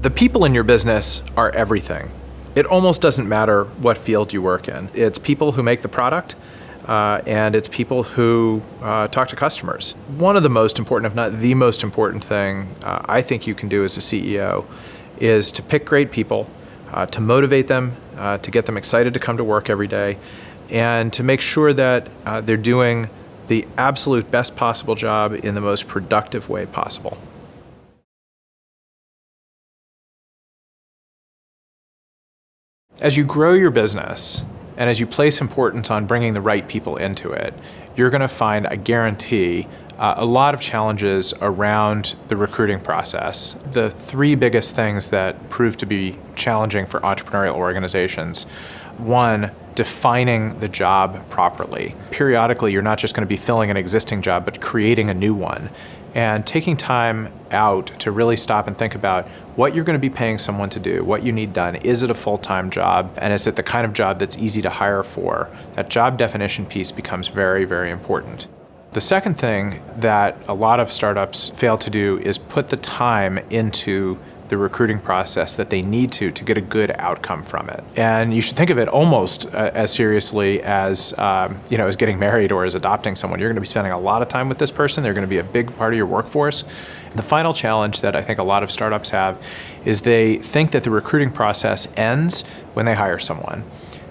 The people in your business are everything. It almost doesn't matter what field you work in. It's people who make the product, and it's people who talk to customers. One of the most important, if not the most important thing I think you can do as a CEO is to pick great people, to motivate them, to get them excited to come to work every day, and to make sure that they're doing the absolute best possible job in the most productive way possible. As you grow your business, and as you place importance on bringing the right people into it, you're going to find, I guarantee, a lot of challenges around the recruiting process. The three biggest things that prove to be challenging for entrepreneurial organizations: one, defining the job properly. Periodically, you're not just going to be filling an existing job, but creating a new one. And taking time out to really stop and think about what you're going to be paying someone to do, what you need done. Is it a full-time job? And is it the kind of job that's easy to hire for? That job definition piece becomes very, very important. The second thing that a lot of startups fail to do is put the time into the recruiting process that they need to get a good outcome from it. And you should think of it almost as seriously as as getting married or as adopting someone. You're going to be spending a lot of time with this person. They're going to be a big part of your workforce. The final challenge that I think a lot of startups have is they think that the recruiting process ends when they hire someone.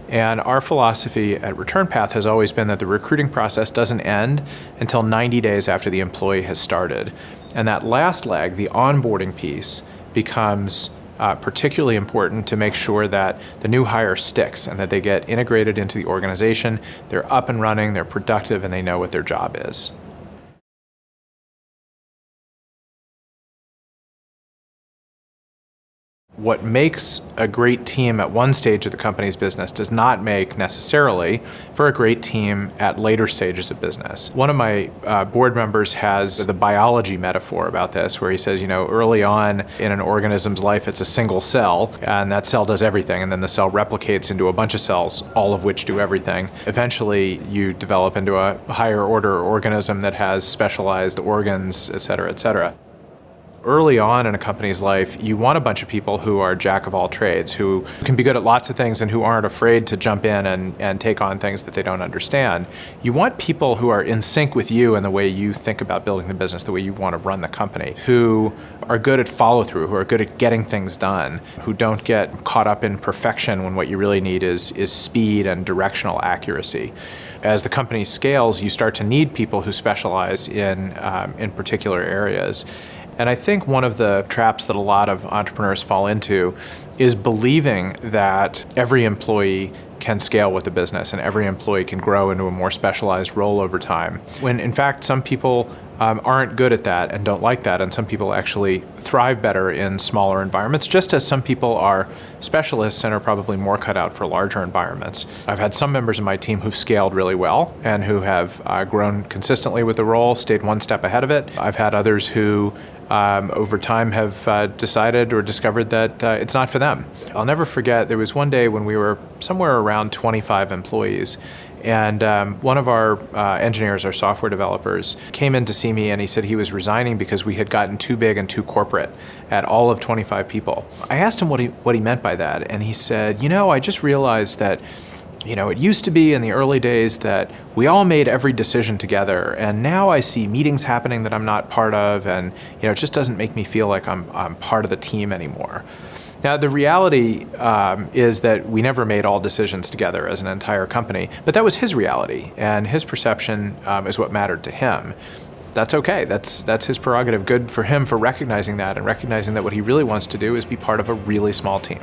And our philosophy at ReturnPath has always been that the recruiting process doesn't end until 90 days after the employee has started. And that last leg, the onboarding piece, becomes particularly important to make sure that the new hire sticks and that they get integrated into the organization, they're up and running, they're productive, and they know what their job is. What makes a great team at one stage of the company's business does not make necessarily for a great team at later stages of business. One of my board members has the biology metaphor about this, where he says, early on in an organism's life, it's a single cell, and that cell does everything, and then the cell replicates into a bunch of cells, all of which do everything. Eventually, you develop into a higher order organism that has specialized organs, et cetera, et cetera. Early on in a company's life, you want a bunch of people who are jack of all trades, who can be good at lots of things and who aren't afraid to jump in and take on things that they don't understand. You want people who are in sync with you and the way you think about building the business, the way you want to run the company, who are good at follow-through, who are good at getting things done, who don't get caught up in perfection when what you really need is speed and directional accuracy. As the company scales, you start to need people who specialize in particular areas. And I think one of the traps that a lot of entrepreneurs fall into is believing that every employee can scale with the business and every employee can grow into a more specialized role over time. When in fact, some people aren't good at that and don't like that, and some people actually thrive better in smaller environments, just as some people are specialists and are probably more cut out for larger environments. I've had some members of my team who've scaled really well and who have grown consistently with the role, stayed one step ahead of it. I've had others who over time have decided or discovered that it's not for them. I'll never forget, there was one day when we were somewhere around 25 employees, and one of our engineers, our software developers, came in to see me, and he said he was resigning because we had gotten too big and too corporate at all of 25 people. I asked him what he meant by that, and he said, I just realized that it used to be in the early days that we all made every decision together, and now I see meetings happening that I'm not part of, and it just doesn't make me feel like I'm part of the team anymore. Now, the reality is that we never made all decisions together as an entire company, but that was his reality, and his perception is what mattered to him. That's okay. That's his prerogative. Good for him for recognizing that and recognizing that what he really wants to do is be part of a really small team.